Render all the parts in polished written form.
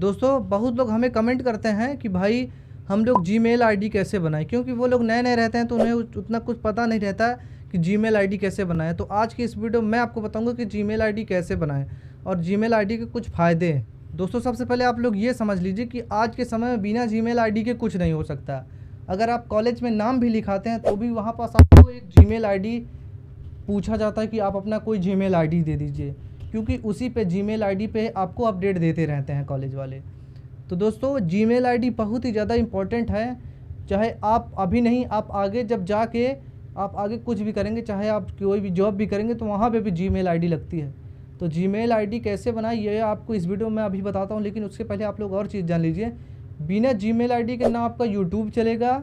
दोस्तों बहुत लोग हमें कमेंट करते हैं कि भाई हम लोग जीमेल आईडी कैसे बनाएं, क्योंकि वो लोग नए नए रहते हैं तो उन्हें उतना कुछ पता नहीं रहता कि जीमेल आईडी कैसे बनाएं। तो आज की इस वीडियो में मैं आपको बताऊंगा कि जीमेल आईडी कैसे बनाएं और जीमेल आईडी के कुछ फ़ायदे हैं। दोस्तों सबसे पहले आप लोग ये समझ लीजिए कि आज के समय में बिना जीमेल आईडी के कुछ नहीं हो सकता। अगर आप कॉलेज में नाम भी लिखाते हैं तो भी वहाँ पास आपको एक जीमेल आईडी पूछा जाता है कि आप अपना कोई जीमेल आईडी दे दीजिए, क्योंकि उसी पे जीमेल आईडी पे आपको अपडेट देते रहते हैं कॉलेज वाले। तो दोस्तों जीमेल आईडी बहुत ही ज़्यादा इम्पोर्टेंट है। चाहे आप अभी नहीं, आप आगे जब जाके आप आगे कुछ भी करेंगे, चाहे आप कोई भी जॉब भी करेंगे तो वहाँ पे भी जीमेल आईडी लगती है। तो जीमेल आईडी कैसे बनाए ये आपको इस वीडियो में अभी बताता हूँ, लेकिन उसके पहले आप लोग और चीज़ जान लीजिए। बिना जीमेल आईडी के ना आपका यूट्यूब चलेगा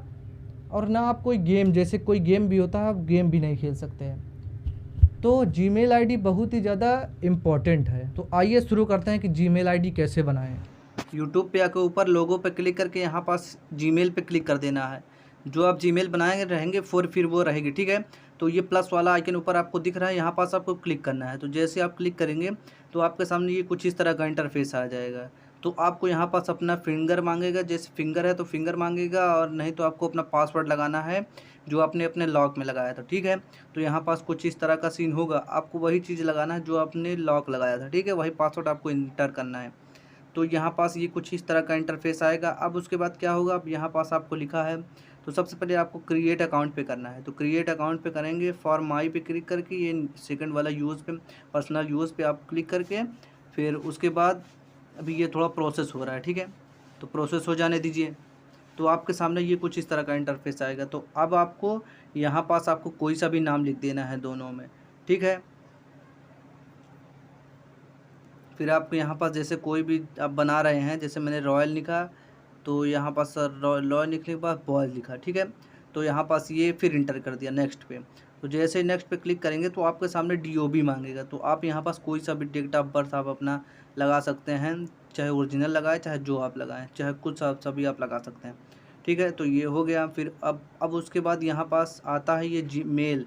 और ना आप कोई गेम, जैसे कोई गेम भी होता है, आप गेम भी नहीं खेल सकते हैं। तो जीमेल आईडी बहुत ही ज़्यादा इम्पॉर्टेंट है। तो आइए शुरू करते हैं कि जीमेल आईडी कैसे बनाएं। यूट्यूब पे आकर ऊपर लोगो पे क्लिक करके यहाँ पास जीमेल पे क्लिक कर देना है। जो आप जीमेल बनाएंगे रहेंगे फिर वो रहेगी, ठीक है। तो ये प्लस वाला आइकन ऊपर आपको दिख रहा है, यहाँ पास आपको क्लिक करना है। तो जैसे आप क्लिक करेंगे तो आपके सामने ये कुछ इस तरह का इंटरफेस आ जाएगा। तो आपको यहाँ पास अपना फिंगर मांगेगा, जैसे फिंगर है तो फिंगर मांगेगा, और नहीं तो आपको अपना पासवर्ड लगाना है जो आपने अपने लॉक में लगाया था, ठीक है। तो यहाँ पास कुछ इस तरह का सीन होगा, आपको वही चीज़ लगाना है जो आपने लॉक लगाया था, ठीक है। वही पासवर्ड आपको इंटर करना है। तो यहाँ पास ये कुछ इस तरह का इंटरफेस आएगा। अब उसके बाद क्या होगा, अब यहाँ पास आपको लिखा है, तो सबसे पहले आपको क्रिएट अकाउंट पे करना है। तो क्रिएट अकाउंट पे करेंगे, फॉर माई पे क्लिक करके ये सेकंड वाला यूज़ पे, पर्सनल यूज़ पे आप क्लिक करके फिर उसके बाद अभी ये थोड़ा प्रोसेस हो रहा है, ठीक है। तो प्रोसेस हो जाने दीजिए। तो आपके सामने ये कुछ इस तरह का इंटरफेस आएगा। तो अब आपको यहाँ पास आपको कोई सा भी नाम लिख देना है दोनों में, ठीक है। फिर आपको यहाँ पास जैसे कोई भी आप बना रहे हैं, जैसे मैंने रॉयल लिखा, तो यहाँ पास रॉयल लिखने के बाद बॉयज़ लिखा, ठीक है। तो यहाँ पास ये फिर इंटर कर दिया नेक्स्ट पे। तो जैसे नेक्स्ट पे क्लिक करेंगे तो आपके सामने DOB मांगेगा। तो आप यहाँ पास कोई सा भी डेट ऑफ बर्थ आप अपना लगा सकते हैं, चाहे ओरिजिनल लगाए चाहे जो आप लगाएं, चाहे कुछ आप सभी आप लगा सकते हैं, ठीक है। तो ये हो गया। फिर अब उसके बाद यहाँ पास आता है ये जीमेल,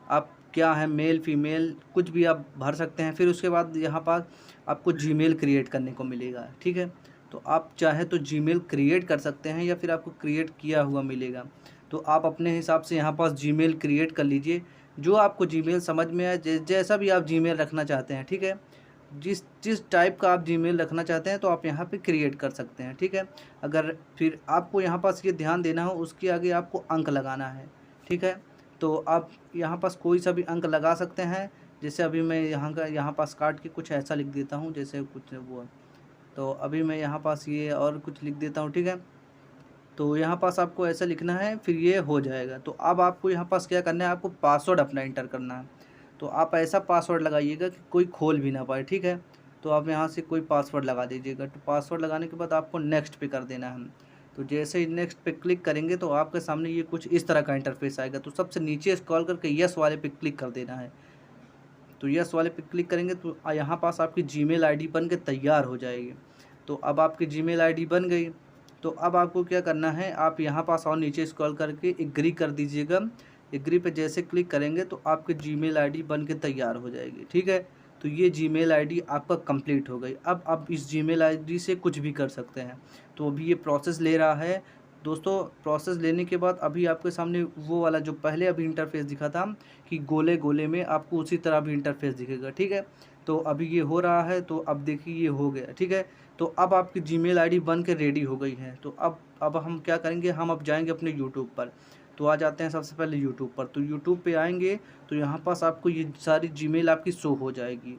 आप क्या है मेल फीमेल कुछ भी आप भर सकते हैं। फिर उसके बाद यहाँ पास आपको जीमेल क्रिएट करने को मिलेगा, ठीक है। तो आप चाहे तो जीमेल क्रिएट कर सकते हैं या फिर आपको क्रिएट किया हुआ मिलेगा। तो आप अपने हिसाब से यहाँ पास जीमेल क्रिएट कर लीजिए, जो आपको जीमेल समझ में आए, जैसा भी आप जीमेल रखना चाहते हैं, ठीक है। जिस जिस टाइप का आप जीमेल रखना चाहते हैं तो आप यहाँ पे क्रिएट कर सकते हैं, ठीक है। अगर फिर आपको यहाँ पास ये ध्यान देना हो, उसके आगे आपको अंक लगाना है, ठीक है। तो आप यहाँ पास कोई सा भी अंक लगा सकते हैं। जैसे अभी मैं यहाँ पास काट के कुछ ऐसा लिख देता हूँ, जैसे कुछ वो, तो अभी मैं यहाँ पास ये और कुछ लिख देता हूँ, ठीक है। तो यहाँ पास आपको ऐसा लिखना है, फिर ये हो जाएगा। तो अब आपको यहाँ पास क्या करना है, आपको पासवर्ड अपना इंटर करना है। तो आप ऐसा पासवर्ड लगाइएगा कि कोई खोल भी ना पाए, ठीक है। तो आप यहाँ से कोई पासवर्ड लगा दीजिएगा। तो पासवर्ड लगाने के बाद आपको नेक्स्ट पे कर देना है। तो जैसे ही नेक्स्ट पे क्लिक करेंगे तो आपके सामने ये कुछ इस तरह का इंटरफेस आएगा। तो सबसे नीचे स्क्रॉल करके यस वाले पे क्लिक कर देना है। तो यस वाले पे क्लिक करेंगे तो यहाँ पास आपकी जीमेल आईडी बन के तैयार हो जाएगी। तो अब आपकी जीमेल आईडी बन गई। तो अब आपको क्या करना है, आप यहाँ पास और नीचे स्क्रॉल करके एग्री कर दीजिएगा। एग्री पे जैसे क्लिक करेंगे तो आपकी जीमेल आईडी बन के तैयार हो जाएगी, ठीक है। तो ये जीमेल आईडी आपका कंप्लीट हो गई। अब आप इस जीमेल आईडी से कुछ भी कर सकते हैं। तो अभी ये प्रोसेस ले रहा है दोस्तों। प्रोसेस लेने के बाद अभी आपके सामने वो वाला जो पहले अभी इंटरफेस दिखा था कि गोले गोले में, आपको उसी तरह भी इंटरफेस दिखेगा, ठीक है। तो अभी ये हो रहा है, तो अब देखिए ये हो गया, ठीक है। तो अब आपकी जीमेल आईडी बन के रेडी हो गई है। तो अब हम क्या करेंगे, हम अब जाएंगे अपने यूट्यूब पर। तो आ जाते हैं सबसे पहले यूट्यूब पर। तो यूट्यूब पे आएंगे तो यहाँ पास आपको ये सारी जीमेल आपकी शो हो जाएगी।